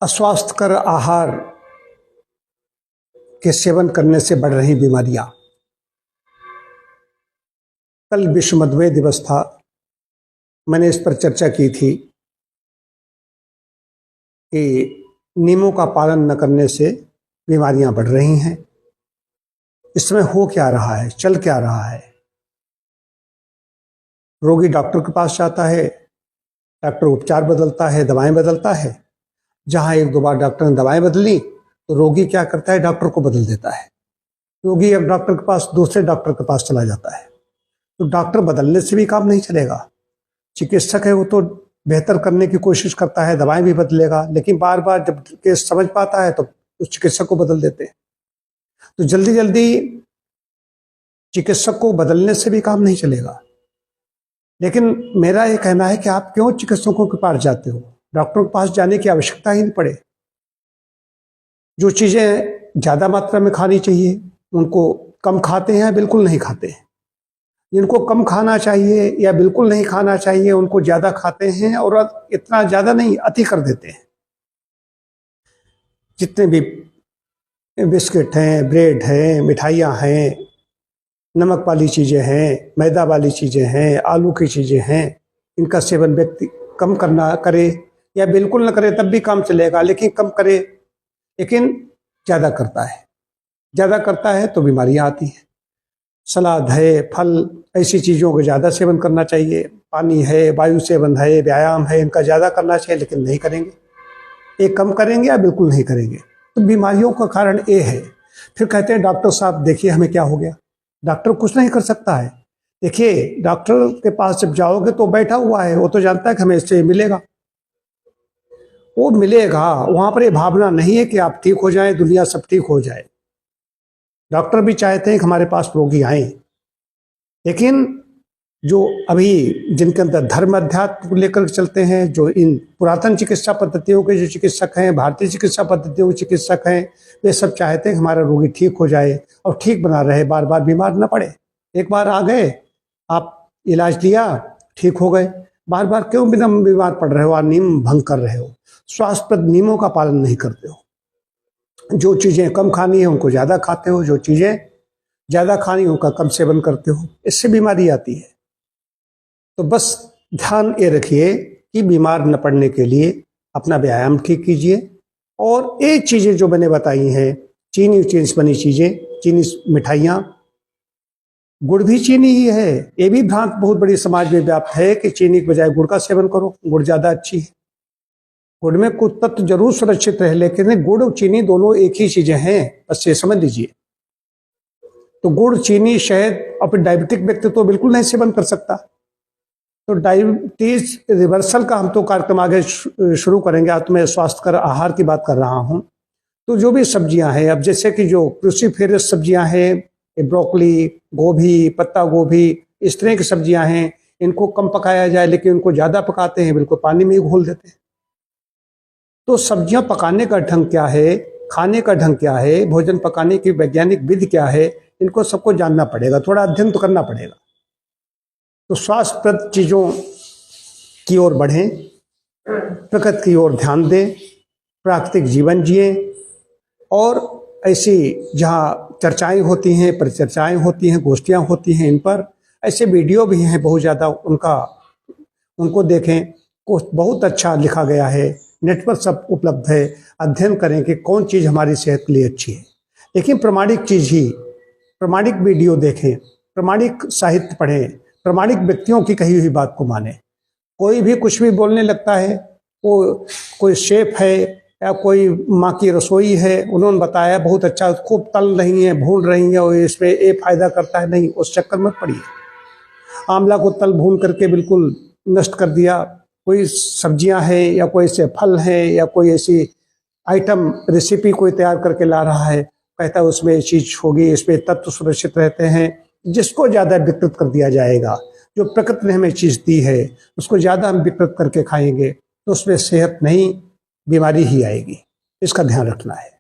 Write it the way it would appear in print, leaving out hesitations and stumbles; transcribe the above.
अस्वास्थ्यकर आहार के सेवन करने से बढ़ रही बीमारियां। कल विश्व मधुमेह दिवस था। मैंने इस पर चर्चा की थी कि नियमों का पालन न करने से बीमारियां बढ़ रही हैं। इस समय हो क्या रहा है, चल क्या रहा है? रोगी डॉक्टर के पास जाता है, डॉक्टर उपचार बदलता है, दवाएं बदलता है। जहां एक दो बार डॉक्टर ने दवाएं बदली तो रोगी क्या करता है, डॉक्टर को बदल देता है। रोगी अब डॉक्टर के पास दूसरे डॉक्टर के पास चला जाता है। तो डॉक्टर बदलने से भी काम नहीं चलेगा। चिकित्सक है वो तो बेहतर करने की कोशिश करता है, दवाएं भी बदलेगा, लेकिन बार बार जब केस समझ पाता है तो उस चिकित्सक को बदल देते हैं। तो जल्दी जल्दी चिकित्सक को बदलने से भी काम नहीं चलेगा। लेकिन मेरा ये कहना है कि आप क्यों चिकित्सकों के पास जाते हो? डॉक्टरों के पास जाने की आवश्यकता ही नहीं पड़े। जो चीजें ज्यादा मात्रा में खानी चाहिए उनको कम खाते हैं, बिल्कुल नहीं खाते हैं। जिनको कम खाना चाहिए या बिल्कुल नहीं खाना चाहिए उनको ज्यादा खाते हैं, और इतना ज्यादा नहीं, अति कर देते हैं। जितने भी बिस्किट हैं, ब्रेड हैं, मिठाइयाँ हैं, नमक वाली चीज़ें हैं, मैदा वाली चीज़ें हैं, आलू की चीज़ें हैं, इनका सेवन व्यक्ति कम करना करे या बिल्कुल न करे तब भी काम चलेगा, लेकिन कम करे। लेकिन ज़्यादा करता है, ज़्यादा करता है तो बीमारियाँ आती हैं। सलाद है, फल, ऐसी चीज़ों का ज़्यादा सेवन करना चाहिए। पानी है, वायु सेवन है, व्यायाम है, इनका ज़्यादा करना चाहिए, लेकिन नहीं करेंगे। एक कम करेंगे या बिल्कुल नहीं करेंगे, तो बीमारियों का कारण ये है। फिर कहते हैं डॉक्टर साहब देखिए हमें क्या हो गया। डॉक्टर कुछ नहीं कर सकता है। देखिए डॉक्टर के पास जब जाओगे तो बैठा हुआ है, वो तो जानता है कि हमें इससे मिलेगा, वो मिलेगा। वहां पर ये भावना नहीं है कि आप ठीक हो जाएं, दुनिया सब ठीक हो जाए। डॉक्टर भी चाहते हैं कि हमारे पास रोगी आए, लेकिन जो अभी जिनके अंदर धर्म अध्यात्म को लेकर चलते हैं, जो इन पुरातन चिकित्सा पद्धतियों के जो चिकित्सक हैं, भारतीय चिकित्सा पद्धतियों के चिकित्सक हैं, वे सब चाहते हैं कि हमारा रोगी ठीक हो जाए और ठीक बना रहे, बार बार बीमार न पड़े। एक बार आ गए, आप इलाज लिया, ठीक हो गए, बार बार क्यों बिना बीमार पड़ रहे हो? आप नियम भंग कर रहे हो, स्वास्थ्यप्रद नियमों का पालन नहीं करते हो। जो चीजें कम खानी है उनको ज्यादा खाते हो, जो चीजें ज्यादा खानी उनका कम सेवन करते हो, इससे बीमारी आती है। तो बस ध्यान ये रखिए कि बीमार न पड़ने के लिए अपना व्यायाम ठीक कीजिए। और ये चीजें जो मैंने बताई हैं, चीनी से बनी चीजें, चीनी मिठाइयाँ, गुड़ भी चीनी ही है। ये भी भ्रांत बहुत बड़ी समाज में व्याप्त है कि चीनी के बजाय गुड़ का सेवन करो, गुड़ ज्यादा अच्छी है। गुड़ में कुछ तत्व जरूर सुरक्षित रहे, लेकिन गुड़ और चीनी दोनों एक ही चीजें हैं, बस ये समझ लीजिए। तो गुड़, चीनी, शहद अपने डायबिटिक व्यक्ति तो बिल्कुल नहीं सेवन कर सकता। तो डायबिटीज रिवर्सल का हम तो कार्यक्रम आगे शुरू करेंगे। आज तो मैं स्वास्थ्यकर आहार की बात कर रहा हूँ। तो जो भी सब्जियां हैं, अब जैसे कि जो क्रूसीफेरस सब्जियां हैं, ब्रोकली, गोभी, पत्ता गोभी, इस तरह की सब्जियां हैं, इनको कम पकाया जाए, लेकिन इनको ज्यादा पकाते हैं, बिल्कुल पानी में ही घोल देते हैं। तो सब्जियां पकाने का ढंग क्या है, खाने का ढंग क्या है, भोजन पकाने की वैज्ञानिक विधि क्या है, इनको सबको जानना पड़ेगा, थोड़ा अध्ययन तो करना पड़ेगा। तो स्वास्थ्यप्रद चीजों की ओर बढ़ें, प्रकृति की ओर ध्यान दें, प्राकृतिक जीवन जिए। और ऐसी जहाँ चर्चाएं होती हैं, परिचर्चाएं होती हैं, गोष्ठियां होती हैं, इन पर ऐसे वीडियो भी हैं बहुत ज़्यादा, उनको देखें। कुछ बहुत अच्छा लिखा गया है, नेट पर सब उपलब्ध है। अध्ययन करें कि कौन चीज़ हमारी सेहत के लिए अच्छी है, लेकिन प्रमाणिक चीज़ ही, प्रमाणिक वीडियो देखें, प्रमाणिक साहित्य पढ़ें, प्रमाणिक व्यक्तियों की कही हुई बात को माने। कोई भी कुछ भी बोलने लगता है, वो कोई शेफ है या कोई माँ की रसोई है, उन्होंने बताया बहुत अच्छा, खूब तल रही है, भून रही है और इसमें ये फायदा करता है, नहीं, उस चक्कर मत पड़िए। आंवला को तल भून करके बिल्कुल नष्ट कर दिया। कोई सब्जियां हैं या कोई ऐसे फल हैं या कोई ऐसी आइटम रेसिपी कोई तैयार करके ला रहा है, कहता है उसमें ये चीज होगी, इसमें तत्व सुरक्षित रहते हैं, जिसको ज्यादा विकृत कर दिया जाएगा। जो प्रकृति ने हमें चीज दी है उसको ज्यादा हम विकृत करके खाएंगे तो उसमें सेहत नहीं, बीमारी ही आएगी। इसका ध्यान रखना है।